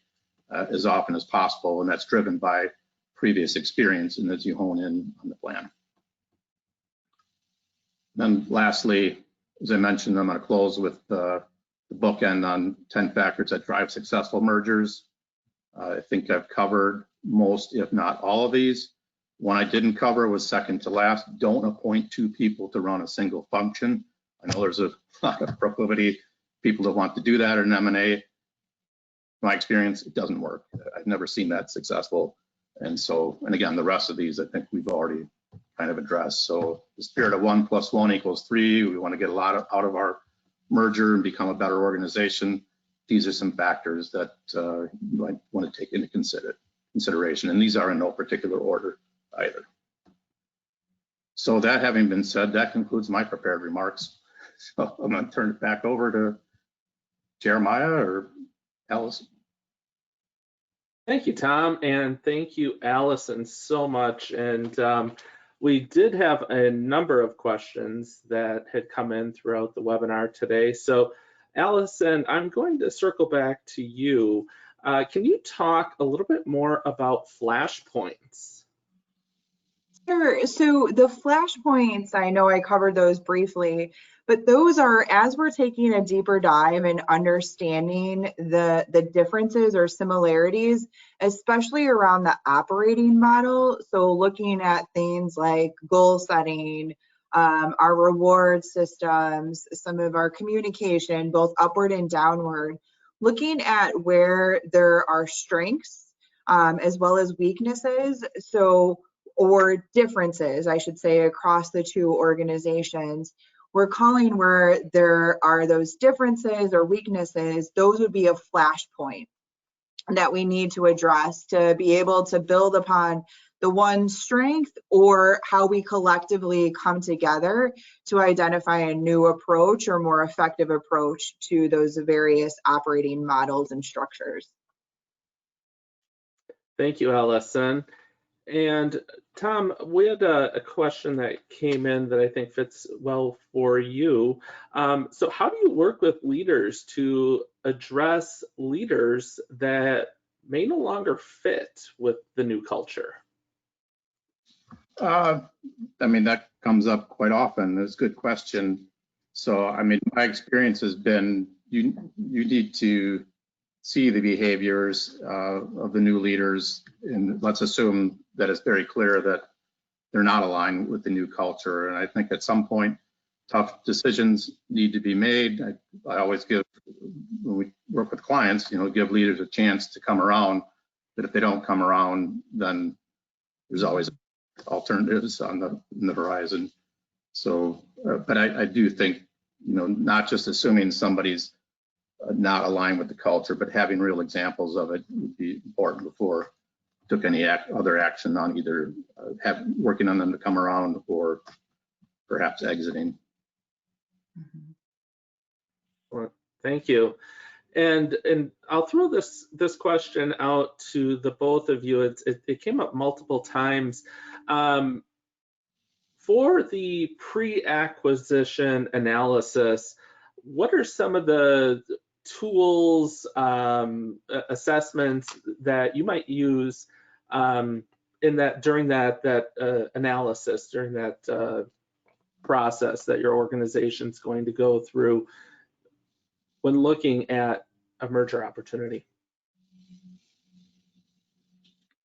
as often as possible. And that's driven by previous experience, and as you hone in on the plan. Then lastly, as I mentioned, I'm going to close with the bookend on 10 factors that drive successful mergers. I think I've covered most, if not all of these. One I didn't cover was second to last. Don't appoint two people to run a single function. I know there's a lot of proclivity, people that want to do that in M&A. My experience, it doesn't work. I've never seen that successful. And so, and again, the rest of these, I think we've already kind of addressed. So the spirit of 1 + 1 = 3. We want to get a lot out of our merger and become a better organization. These are some factors that you might want to take into consideration. And these are in no particular order either. So that having been said, that concludes my prepared remarks. So I'm going to turn it back over to Jeremiah or Alysun. Thank you, Tom, and thank you, Alysun, so much. And we did have a number of questions that had come in throughout the webinar today. So Alysun, I'm going to circle back to you. Can you talk a little bit more about flashpoints? Sure. So the flashpoints, I know I covered those briefly, but those are, as we're taking a deeper dive and understanding the differences or similarities, especially around the operating model. So looking at things like goal setting, our reward systems, some of our communication, both upward and downward, looking at where there are strengths as well as weaknesses. So, or differences, I should say, across the two organizations. We're calling where there are those differences or weaknesses, those would be a flashpoint that we need to address to be able to build upon the one strength or how we collectively come together to identify a new approach or more effective approach to those various operating models and structures. Thank you, Alysun. And Tom, we had a question that came in that I think fits well for you. So how do you work with leaders to address leaders that may no longer fit with the new culture? I mean, that comes up quite often. It's a good question. So, I mean, my experience has been you need to see the behaviors of the new leaders, and let's assume that it's very clear that they're not aligned with the new culture. And I think at some point tough decisions need to be made. I always give, when we work with clients, give leaders a chance to come around. But if they don't come around, then there's always alternatives on the horizon. So, but I do think, not just assuming somebody's not aligned with the culture, but having real examples of it would be important before took any other action on either working on them to come around or perhaps exiting. Well, thank you. And I'll throw this question out to the both of you. It came up multiple times. For the pre-acquisition analysis, what are some of the tools, assessments that you might use during that analysis, during that process that your organization's going to go through when looking at a merger opportunity?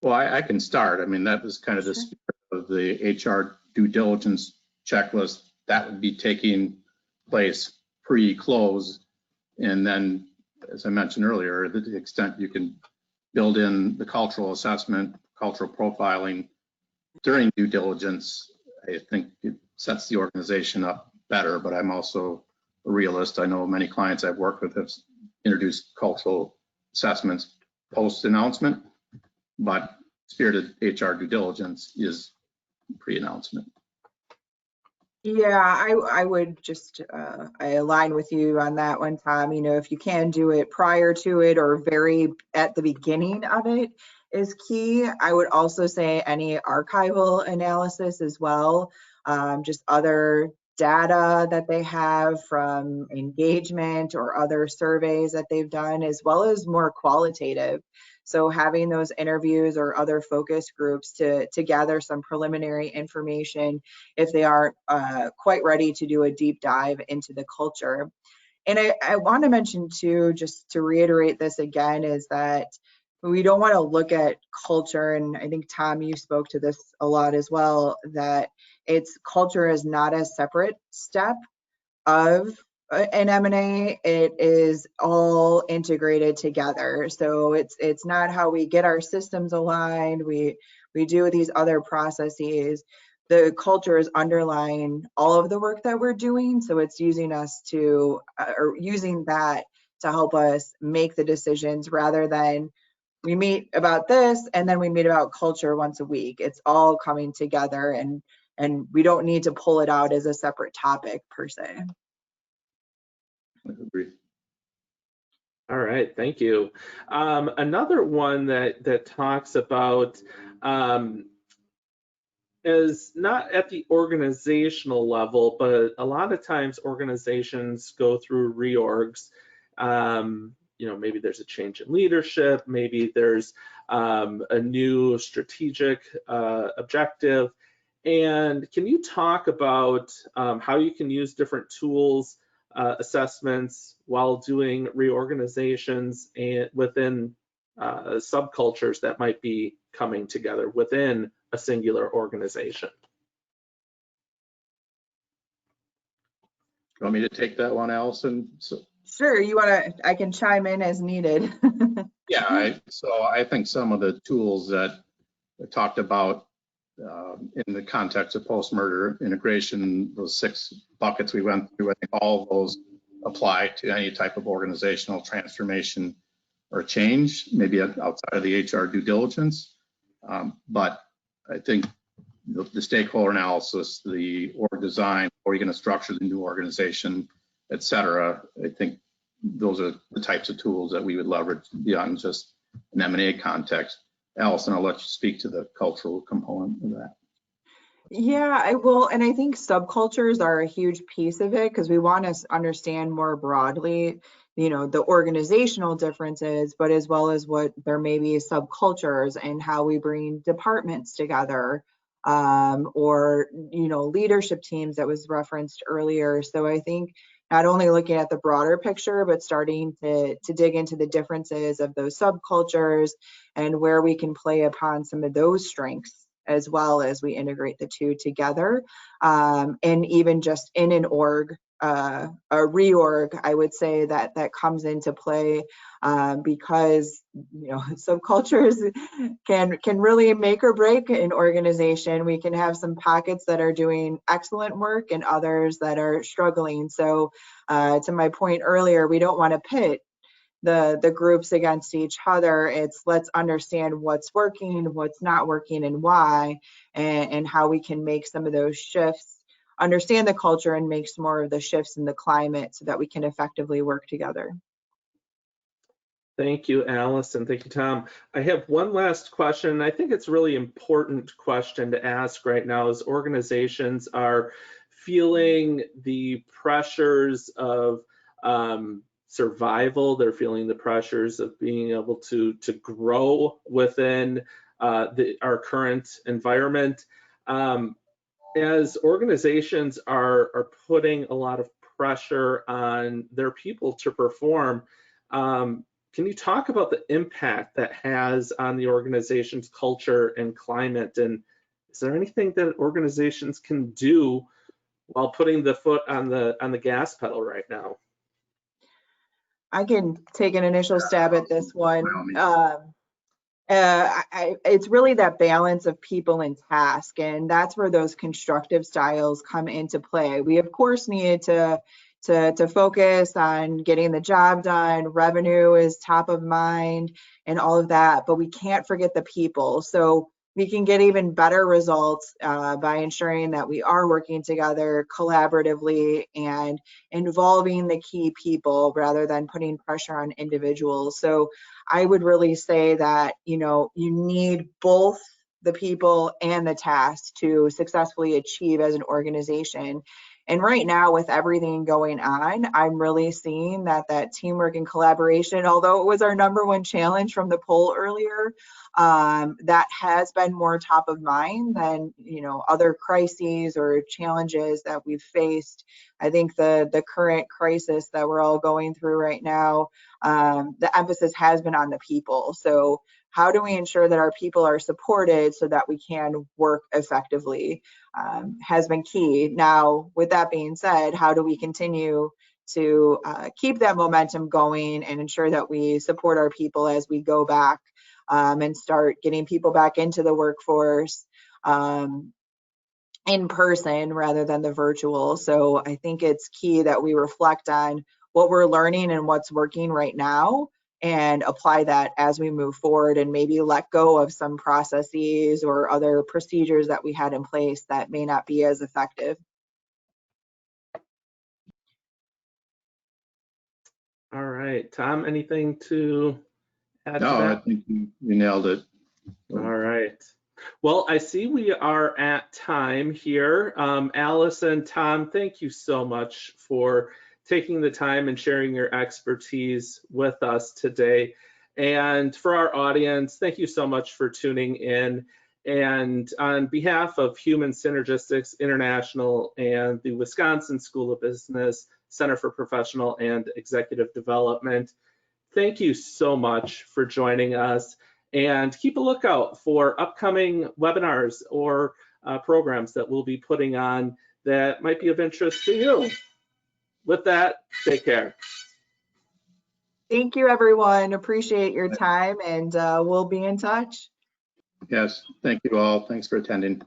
Well, I can start. I mean, that was kind of the spirit of the HR due diligence checklist. That would be taking place pre-close. And then, as I mentioned earlier, to the extent you can build in the cultural assessment, cultural profiling during due diligence, I think it sets the organization up better. But I'm also a realist. I know many clients I've worked with have introduced cultural assessments post-announcement, but spirited HR due diligence is pre-announcement. Yeah, I would just, I align with you on that one, Tom. If you can do it prior to it or very at the beginning of it is key. I would also say any archival analysis as well, just other data that they have from engagement or other surveys that they've done, as well as more qualitative. So having those interviews or other focus groups to gather some preliminary information if they aren't quite ready to do a deep dive into the culture. And I want to mention too, just to reiterate this again, is that we don't want to look at culture, and I think Tom, you spoke to this a lot as well, that culture is not a separate step of an M&A. It is all integrated together. So it's not how we get our systems aligned. We do these other processes. The culture is underlying all of the work that we're doing. So it's using us to, or using that to help us make the decisions, rather than we meet about this and then we meet about culture once a week. It's all coming together, and we don't need to pull it out as a separate topic per se. I agree. All right, thank you. Another one that talks about is not at the organizational level, but a lot of times organizations go through reorgs. Maybe there's a change in leadership, maybe there's a new strategic objective. And can you talk about how you can use different tools, assessments while doing reorganizations and within subcultures that might be coming together within a singular organization? You want me to take that one, Alysun? Sure, I can chime in as needed. Yeah, so I think some of the tools that I talked about in the context of post-merger integration, those 6 buckets we went through, I think all of those apply to any type of organizational transformation or change, maybe outside of the HR due diligence. But I think the stakeholder analysis, the org design, how are you going to structure the new organization, et cetera, I think those are the types of tools that we would leverage beyond just an M&A context. Alysun, I'll let you speak to the cultural component of that. Yeah, I will. And I think subcultures are a huge piece of it, because we want to understand more broadly, the organizational differences, but as well as what there may be subcultures and how we bring departments together, or, leadership teams that was referenced earlier. So I think not only looking at the broader picture, but starting to dig into the differences of those subcultures and where we can play upon some of those strengths as well as we integrate the two together. And even just in an org, a reorg, I would say that comes into play, because subcultures can really make or break an organization. We can have some pockets that are doing excellent work and others that are struggling. So to my point earlier, we don't want to pit the groups against each other. It's let's understand what's working, what's not working, and why, and how we can make some of those shifts, understand the culture, and make some more of the shifts in the climate so that we can effectively work together. Thank you, Alysun. Thank you, Tom. I have one last question. I think it's a really important question to ask right now as organizations are feeling the pressures of survival. They're feeling the pressures of being able to grow within our current environment. As organizations are putting a lot of pressure on their people to perform, can you talk about the impact that has on the organization's culture and climate? And is there anything that organizations can do while putting the foot on the gas pedal right now? I can take an initial stab at this one. It's really that balance of people and task, and that's where those constructive styles come into play. We of course need to focus on getting the job done. Revenue is top of mind and all of that, but we can't forget the people. So we can get even better results by ensuring that we are working together collaboratively and involving the key people rather than putting pressure on individuals. So I would really say that, you need both the people and the tasks to successfully achieve as an organization. And right now, with everything going on, I'm really seeing that teamwork and collaboration, although it was our #1 challenge from the poll earlier, that has been more top of mind than other crises or challenges that we've faced. I think the current crisis that we're all going through right now, the emphasis has been on the people. So how do we ensure that our people are supported so that we can work effectively, has been key. Now, with that being said, how do we continue to keep that momentum going and ensure that we support our people as we go back and start getting people back into the workforce in person rather than the virtual? So I think it's key that we reflect on what we're learning and what's working right now and apply that as we move forward, and maybe let go of some processes or other procedures that we had in place that may not be as effective. All right, Tom, anything to add to that? No, I think you nailed it. All right. Well, I see we are at time here. Alysun, Tom, thank you so much for taking the time and sharing your expertise with us today. And for our audience, thank you so much for tuning in. And on behalf of Human Synergistics International and the Wisconsin School of Business Center for Professional and Executive Development, thank you so much for joining us. And keep a lookout for upcoming webinars or programs that we'll be putting on that might be of interest to you. With that, take care. Thank you, everyone. Appreciate your time, and we'll be in touch. Yes, thank you all. Thanks for attending.